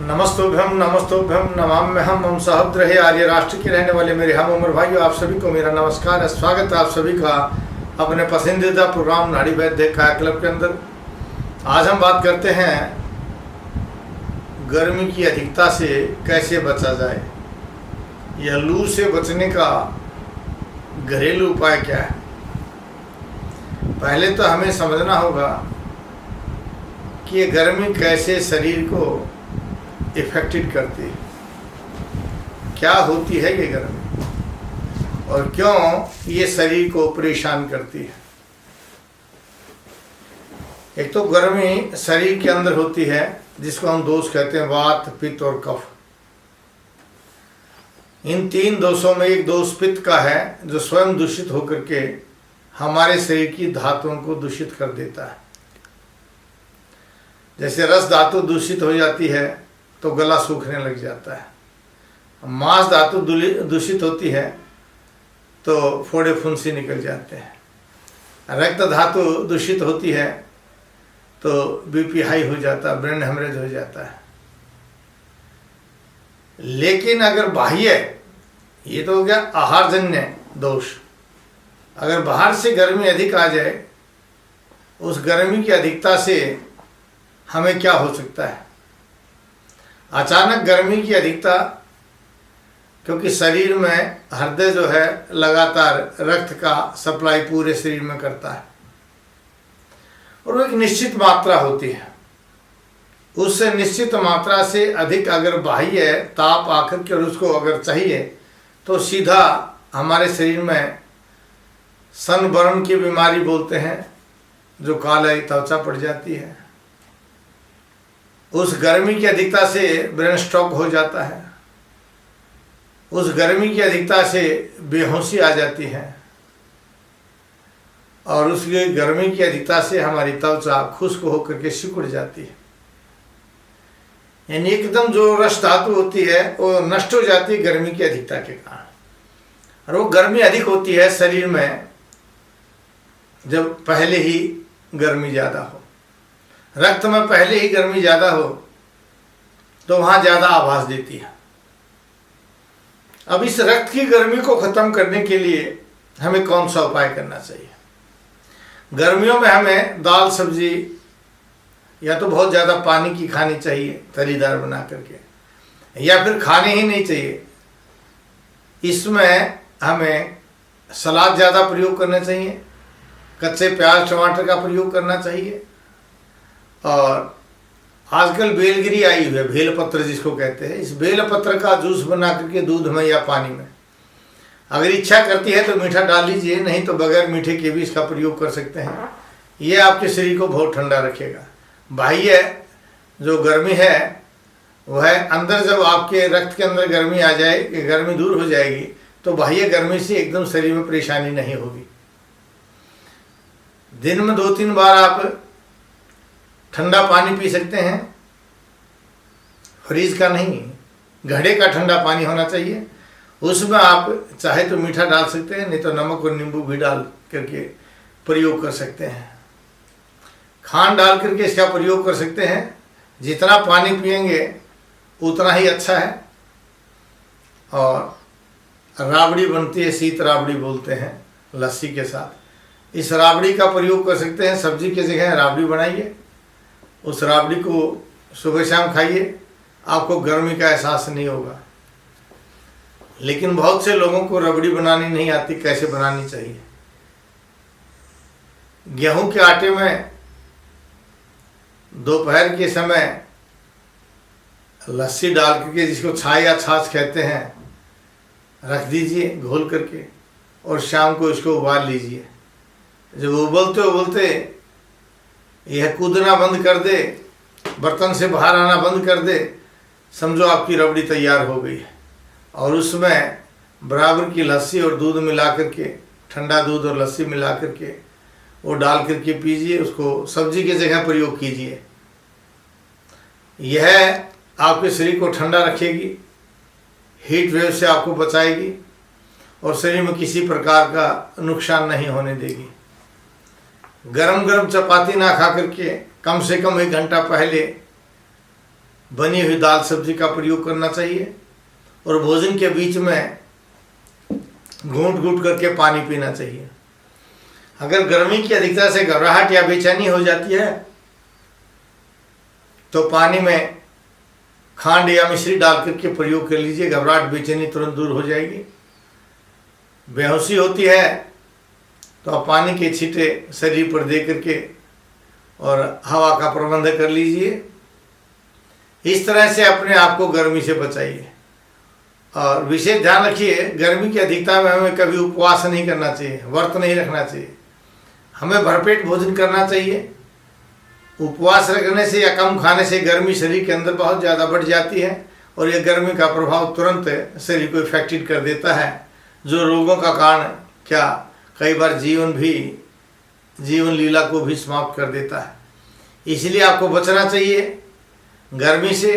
नमस्तोभ्यम नमस्तोभ्यम नमाम्यहम हम सहृद रहे आर्य राष्ट्र के रहने वाले मेरे हम उम्र भाइयों, आप सभी को मेरा नमस्कार। स्वागत है आप सभी का अपने पसंदीदा प्रोग्राम नाड़ी वैद्य काया क्लब के अंदर। आज हम बात करते हैं गर्मी की अधिकता से कैसे बचा जाए या लू से बचने का घरेलू उपाय क्या है। पहले तो हमें समझना होगा कि ये गर्मी कैसे शरीर को इफेक्टेड करती है, क्या होती है ये गर्मी और क्यों ये शरीर को परेशान करती है। एक तो गर्मी शरीर के अंदर होती है जिसको हम दोष कहते हैं वात, पित्त और कफ। इन तीन दोषों में एक दोष पित्त का है जो स्वयं दूषित होकर के हमारे शरीर की धातुओं को दूषित कर देता है। जैसे रस धातु दूषित हो जाती है तो गला सूखने लग जाता है, मांस धातु दूषित होती है तो फोड़े फुंसी निकल जाते हैं, रक्त धातु दूषित होती है तो बीपी हाई हो जाता है, ब्रेन हेमरेज हो जाता है। लेकिन अगर बाह्य, ये तो हो गया आहारजन्य दोष, अगर बाहर से गर्मी अधिक आ जाए, उस गर्मी की अधिकता से हमें क्या हो सकता है। अचानक गर्मी की अधिकता, क्योंकि शरीर में हृदय जो है लगातार रक्त का सप्लाई पूरे शरीर में करता है और वो एक निश्चित मात्रा होती है, उससे निश्चित मात्रा से अधिक अगर बाह्य ताप आकर के और उसको अगर चाहिए तो सीधा हमारे शरीर में सनबर्न की बीमारी बोलते हैं, जो काली त्वचा पड़ जाती है। उस गर्मी की अधिकता से ब्रेन स्ट्रोक हो जाता है, उस गर्मी की अधिकता से बेहोशी आ जाती है और उस गर्मी की अधिकता से हमारी त्वचा खुश्क होकर के सिकुड़ जाती है। यानी एकदम जो रस धातु होती है वो नष्ट हो जाती है गर्मी की अधिकता के कारण। और वो गर्मी अधिक होती है शरीर में जब पहले ही गर्मी ज़्यादा हो, रक्त में पहले ही गर्मी ज़्यादा हो तो वहाँ ज़्यादा आभास देती है। अब इस रक्त की गर्मी को ख़त्म करने के लिए हमें कौन सा उपाय करना चाहिए। गर्मियों में हमें दाल सब्जी या तो बहुत ज़्यादा पानी की खानी चाहिए तरीदार बना करके, या फिर खाने ही नहीं चाहिए। इसमें हमें सलाद ज़्यादा प्रयोग करना चाहिए, कच्चे प्याज टमाटर का प्रयोग करना चाहिए। और आजकल बेलगिरी आई हुई है, बेलपत्र जिसको कहते हैं, इस बेलपत्र का जूस बना करके दूध में या पानी में, अगर इच्छा करती है तो मीठा डाल लीजिए, नहीं तो बगैर मीठे के भी इसका प्रयोग कर सकते हैं। ये आपके शरीर को बहुत ठंडा रखेगा। बाह्य जो गर्मी है वह है, अंदर जब आपके रक्त के अंदर गर्मी आ जाए, गर्मी दूर हो जाएगी तो बाह्य गर्मी से एकदम शरीर में परेशानी नहीं होगी। दिन में 2-3 बार आप ठंडा पानी पी सकते हैं, फ्रीज का नहीं, घड़े का ठंडा पानी होना चाहिए। उसमें आप चाहे तो मीठा डाल सकते हैं, नहीं तो नमक और नींबू भी डाल करके प्रयोग कर सकते हैं। खांड डाल करके इसका प्रयोग कर सकते हैं। जितना पानी पिएंगे उतना ही अच्छा है। और राबड़ी बनती है, शीत राबड़ी बोलते हैं, लस्सी के साथ इस राबड़ी का प्रयोग कर सकते हैं। सब्जी की जगह राबड़ी बनाइए, उस राबड़ी को सुबह शाम खाइए, आपको गर्मी का एहसास नहीं होगा। लेकिन बहुत से लोगों को रबड़ी बनानी नहीं आती, कैसे बनानी चाहिए। गेहूं के आटे में दोपहर के समय लस्सी डाल करके, जिसको छाछ या छाछ कहते हैं, रख दीजिए घोल करके और शाम को इसको उबाल लीजिए। जब उबलते उबलते यह कूदना बंद कर दे, बर्तन से बाहर आना बंद कर दे, समझो आपकी रबड़ी तैयार हो गई है। और उसमें बराबर की लस्सी और दूध मिला करके, ठंडा दूध और लस्सी मिला करके वो डाल करके पीजिए, उसको सब्जी की जगह प्रयोग कीजिए। यह आपके शरीर को ठंडा रखेगी, हीट वेव से आपको बचाएगी और शरीर में किसी प्रकार का नुकसान नहीं होने देगी। गरम गरम चपाती ना खा करके कम से कम 1 घंटा पहले बनी हुई दाल सब्जी का प्रयोग करना चाहिए और भोजन के बीच में घूंट घूंट करके पानी पीना चाहिए। अगर गर्मी की अधिकता से घबराहट या बेचैनी हो जाती है तो पानी में खांड या मिश्री डाल करके प्रयोग कर लीजिए, घबराहट बेचैनी तुरंत दूर हो जाएगी। बेहोशी होती है तो आप पानी के छींटे शरीर पर दे करके और हवा का प्रबंध कर लीजिए। इस तरह से अपने आप को गर्मी से बचाइए। और विशेष ध्यान रखिए, गर्मी की अधिकता में हमें कभी उपवास नहीं करना चाहिए, व्रत नहीं रखना चाहिए। हमें भरपेट भोजन करना चाहिए। उपवास रखने से या कम खाने से गर्मी शरीर के अंदर बहुत ज़्यादा बढ़ जाती है और यह गर्मी का प्रभाव तुरंत शरीर को इफेक्टेड कर देता है, जो रोगों का कारण क्या कई बार जीवन लीला को भी समाप्त कर देता है। इसलिए आपको बचना चाहिए गर्मी से।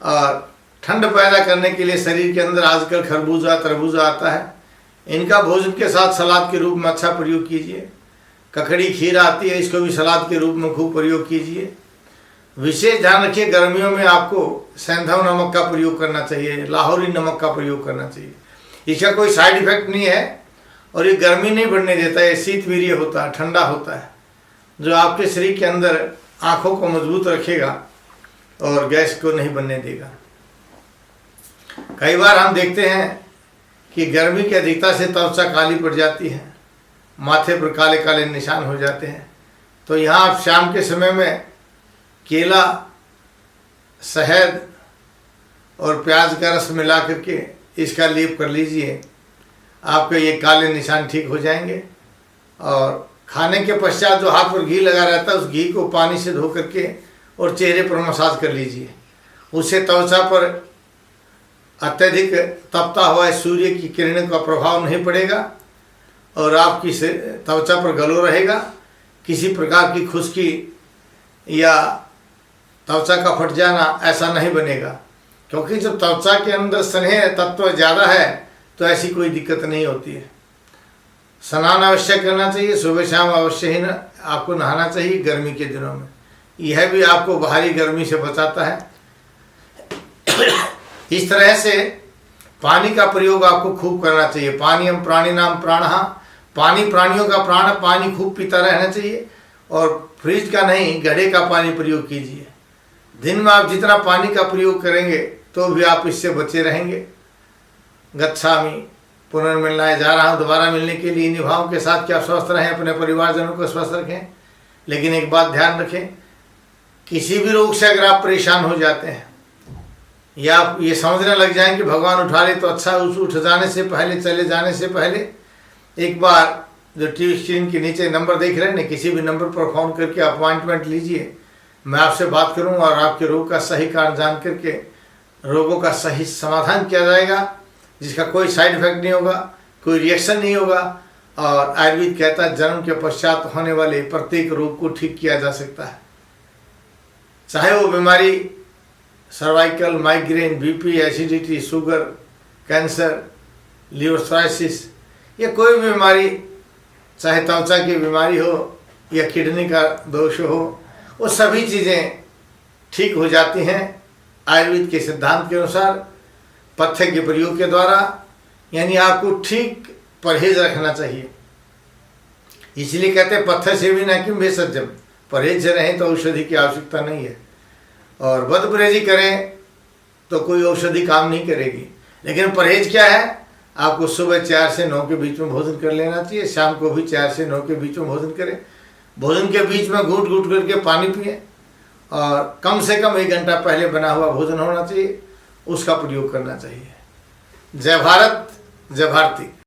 और ठंड पैदा करने के लिए शरीर के अंदर आजकल खरबूजा तरबूजा आता है, इनका भोजन के साथ सलाद के रूप में अच्छा प्रयोग कीजिए। ककड़ी खीर आती है, इसको भी सलाद के रूप में खूब प्रयोग कीजिए। विशेष ध्यान रखिए, गर्मियों में आपको सेंधव नमक का प्रयोग करना चाहिए, लाहौरी नमक का प्रयोग करना चाहिए। इसका कोई साइड इफेक्ट नहीं है और ये गर्मी नहीं बढ़ने देता है, शीतवीर्य होता है, ठंडा होता है, जो आपके शरीर के अंदर आँखों को मजबूत रखेगा और गैस को नहीं बनने देगा। कई बार हम देखते हैं कि गर्मी की अधिकता से त्वचा काली पड़ जाती है, माथे पर काले काले निशान हो जाते हैं। तो यहाँ आप शाम के समय में केला, शहद और प्याज का रस मिला करके इसका लेप कर लीजिए, आपके ये काले निशान ठीक हो जाएंगे। और खाने के पश्चात जो हाथ पर घी लगा रहता है, उस घी को पानी से धो करके और चेहरे पर मसाज कर लीजिए। उससे त्वचा पर अत्यधिक तपता हुआ सूर्य की किरणों का प्रभाव नहीं पड़ेगा और आपकी त्वचा पर ग्लो रहेगा। किसी प्रकार की खुश्की या त्वचा का फट जाना ऐसा नहीं बनेगा, क्योंकि जब त्वचा के अंदर स्नेह तत्व ज़्यादा है तो ऐसी कोई दिक्कत नहीं होती है। स्नान अवश्य करना चाहिए, सुबह शाम अवश्य ही आपको नहाना चाहिए गर्मी के दिनों में। यह भी आपको बाहरी गर्मी से बचाता है। इस तरह से पानी का प्रयोग आपको खूब करना चाहिए। पानी हम प्राणी नाम प्राणः, पानी प्राणियों का प्राण, पानी खूब पीता रहना चाहिए और फ्रिज का नहीं घड़े का पानी प्रयोग कीजिए। दिन में आप जितना पानी का प्रयोग करेंगे तो भी आप इससे बचे रहेंगे। गच्छामि, पुनर्मिलनाय जा रहा हूँ, दोबारा मिलने के लिए इन भावों के साथ कि आप स्वस्थ रहें, अपने परिवारजनों को स्वस्थ रखें। लेकिन एक बात ध्यान रखें, किसी भी रोग से अगर आप परेशान हो जाते हैं या आप ये समझने लग जाएं कि भगवान उठा ले तो अच्छा, उस उठ जाने से पहले, चले जाने से पहले एक बार जो टीवी स्क्रीन के नीचे नंबर देख रहे हैं ना, किसी भी नंबर पर फ़ोन करके अपॉइंटमेंट लीजिए। मैं आपसे बात करूंगा और आपके रोग का सही कारण जान करके रोगों का सही समाधान किया जाएगा, जिसका कोई साइड इफेक्ट नहीं होगा, कोई रिएक्शन नहीं होगा। और आयुर्वेद कहता है जन्म के पश्चात होने वाले प्रत्येक रोग को ठीक किया जा सकता है, चाहे वो बीमारी cervical, migraine, BP, acidity, sugar, cancer, liver cirrhosis, या कोई भी बीमारी, चाहे त्वचा की बीमारी हो या किडनी का दोष हो, वो सभी चीज़ें ठीक हो जाती हैं आयुर्वेद के सिद्धांत के अनुसार, पथ्य के प्रयोग के द्वारा। यानी आपको ठीक परहेज रखना चाहिए। इसलिए कहते हैं पथ्य से भी न किम भेषजम, परहेज से रहें तो औषधि की आवश्यकता नहीं है। और बद परहेजी करें तो कोई औषधि काम नहीं करेगी। लेकिन परहेज क्या है, आपको सुबह 4 से 9 के बीच में भोजन कर लेना चाहिए, शाम को भी 4 से 9 के बीच में भोजन करें। भोजन के बीच में घूट घूट करके पानी पिए और कम से कम 1 घंटा पहले बना हुआ भोजन होना चाहिए, उसका प्रयोग करना चाहिए। जय भारत, जय भारती।